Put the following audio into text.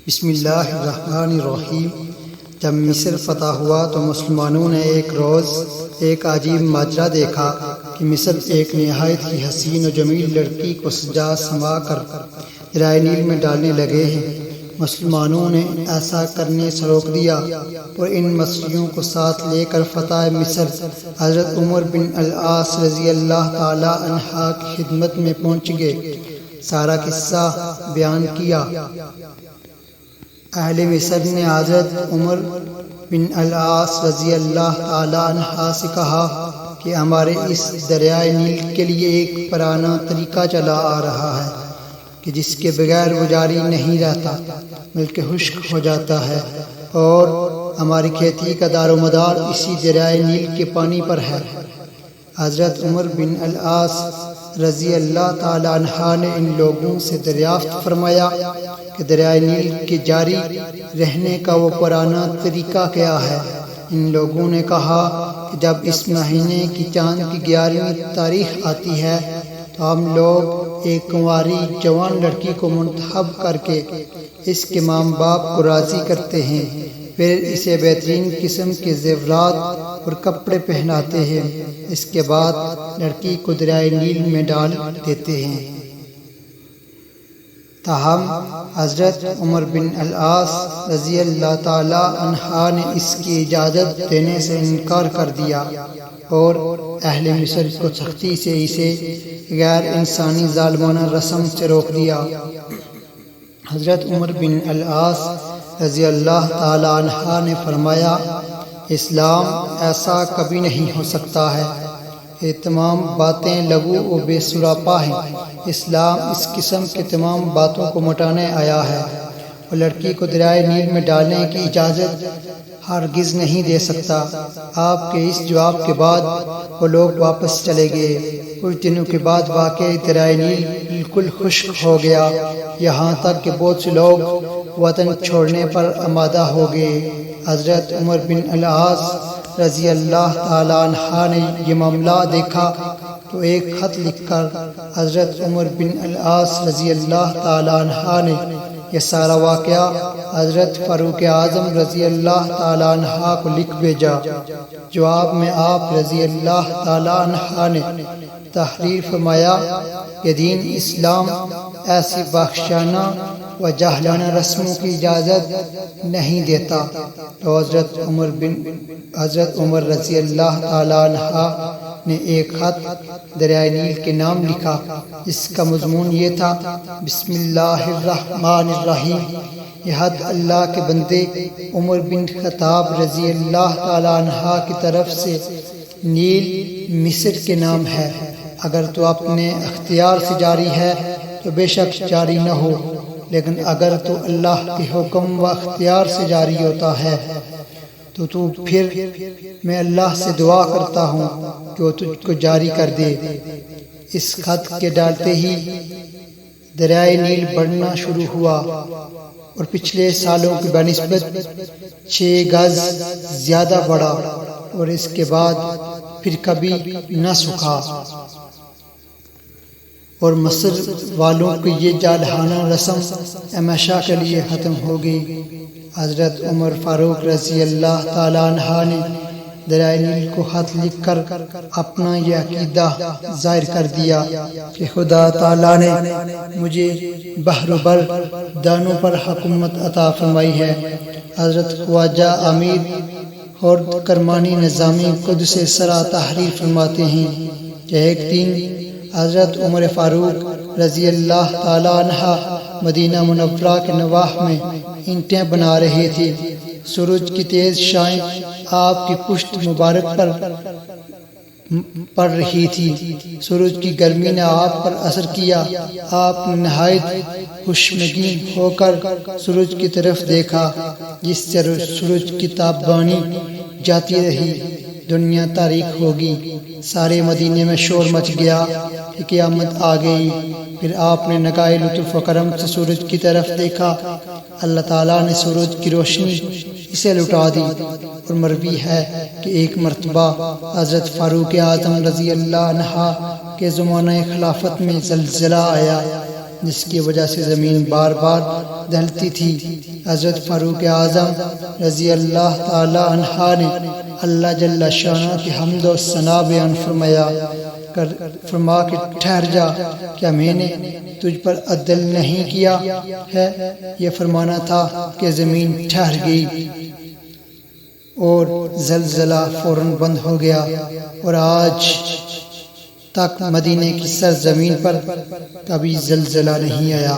بسم اللہ الرحمن الرحیم۔ جب مصر فتح ہوا تو مسلمانوں نے ایک روز ایک عجیب ماجرا دیکھا کہ مصر ایک نہایت ہی حسین و جمیل لڑکی کو سجا سنوا کر دریا نیل میں ڈالنے لگے ہیں۔ مسلمانوں نے ایسا کرنے سے روک دیا اور ان مصریوں کو ساتھ لے کر فتح مصر حضرت عمر بن العاص رضی اللہ تعالی عنہ کی خدمت میں پہنچ گئے۔ سارا قصہ بیان کیا۔ اہل مصر نے حضرت عمر بن العاص رضی اللہ تعالی عنہ سے کہا کہ ہمارے اس دریائے نیل کے لیے ایک پرانا طریقہ چلا آ رہا ہے کہ جس کے بغیر وہ جاری نہیں رہتا بلکہ خشک ہو جاتا ہے، اور ہماری کھیتی کا دار و مدار اسی دریائے نیل کے پانی پر ہے۔ حضرت عمر بن العاص رضی اللہ تعالی عنہ نے ان لوگوں سے دریافت فرمایا کہ دریائے نیل کے جاری رہنے کا وہ پرانا طریقہ کیا ہے۔ ان لوگوں نے کہا کہ جب اس مہینے کی چاند کی 11ویں تاریخ آتی ہے تو ہم لوگ ایک کنواری جوان لڑکی کو منتخب کر کے اس کے ماں باپ کو راضی کرتے ہیں، پھر اسے بہترین قسم کے زیورات اور کپڑے پہناتے ہیں۔ اس کے بعد لڑکی کو دریائے نیل میں ڈال دیتے ہیں۔ تاہم حضرت عمر بن العاص رضی اللہ تعالی عنہ نے اس کی اجازت دینے سے انکار کر دیا اور اہل مصر کو سختی سے اسے غیر انسانی ظالمانہ رسم سے روک دیا۔ حضرت عمر بن العاص رضی اللہ تعالی عنہ نے فرمایا، اسلام ایسا کبھی نہیں ہو سکتا ہے، یہ تمام باتیں لغو و بے سراپا ہیں۔ اسلام اس قسم کے تمام باتوں کو مٹانے آیا ہے اور لڑکی کو دریائے نیل میں ڈالنے کی اجازت ہرگز نہیں دے سکتا۔ آپ کے اس جواب کے بعد وہ لوگ واپس چلے گئے۔ کچھ دنوں کے بعد واقعی دریائے نیل بالکل خشک ہو گیا، یہاں تک کہ بہت سے لوگ وطن چھوڑنے پر آمادہ ہو گئے۔ حضرت عمر بن العاص رضی اللہ تعالی عنہ نے یہ معاملہ دیکھا تو ایک خط لکھ کر حضرت عمر بن العاص رضی اللہ تعالی عنہ نے یہ سارا واقعہ حضرت فاروق اعظم رضی اللہ تعالی عنہ کو لکھ بھیجا۔ جواب میں آپ رضی اللہ تعالی عنہ نے تحریر فرمایا کہ دین اسلام ایسی بخشانہ و جاہلانہ رسموں کی اجازت نہیں دیتا۔ تو حضرت عمر رضی اللہ تعالی عنہ نے ایک خط دریائے نیل کے نام لکھا، جس کا مضمون یہ تھا، بسم اللہ الرحمن الرحیم، یہ خط اللہ کے بندے عمر بن خطاب رضی اللہ تعالی عنہ کی طرف سے نیل مصر کے نام ہے۔ اگر تو اپنے اختیار سے جاری ہے تو بے شک جاری نہ ہو، لیکن اگر تو اللہ کے حکم و اختیار سے جاری ہوتا ہے تو پھر میں اللہ سے دعا کرتا ہوں کہ وہ تجھ کو جاری کر دے۔ اس خط کے ڈالتے ہی دریائے نیل بڑھنا شروع ہوا اور پچھلے سالوں کی بنسبت 6 گز زیادہ بڑھا اور اس کے بعد پھر کبھی نہ سکھا، اور مصر والوں کی یہ جاہلانہ رسم ہمیشہ کے لیے ختم ہو گئی۔ حضرت عمر فاروق رضی اللہ تعالی عنہ نے دریائے نیل کو خط لکھ کر اپنا یہ عقیدہ ظاہر کر دیا کہ خدا تعالی نے مجھے بحر و بر دانوں پر حکومت عطا فرمائی ہے۔ حضرت خواجہ امیر خرد کرمانی نظامی قدس سرا تحریر فرماتے ہیں کہ ایک دن حضرت عمر فاروق رضی اللہ تعالی عنہ مدینہ منورہ کے نواح میں اینٹیں بنا رہے تھے۔ سورج کی تیز شعاعیں آپ کی پشت مبارک پر پڑ رہی تھی۔ سورج کی گرمی نے آپ پر اثر کیا۔ آپ نے نہایت خوشمگین ہو کر سورج کی طرف دیکھا، جس سے سورج کی تابانی جاتی رہی۔ دنیا تاریک ہوگی۔ سارے مدینے میں شور مچ گیا کہ قیامت آ گئی۔ پھر آپ نے نگاہ لطف و کرم سے سورج کی طرف دیکھا۔ اللہ تعالیٰ نے سورج کی روشنی اسے لٹا دی، اور مروی ہے کہ ایک مرتبہ حضرت فاروق اعظم رضی اللہ عنہ کے زمانہ خلافت میں زلزلہ آیا جس کی وجہ سے زمین بار بار دہلتی تھی۔ حضرت فاروق اعظم رضی اللہ تعالی عنہ نے اللہ جل شانہ کی حمد و ثنا بیان فرما کہ ٹھہر جا، کیا میں نے تجھ پر عدل نہیں کیا ہے؟ یہ فرمانا تھا کہ زمین ٹھہر گئی اور زلزلہ فوراً بند ہو گیا، اور آج تک مدینے کی سرزمین پر کبھی زلزلہ نہیں آیا۔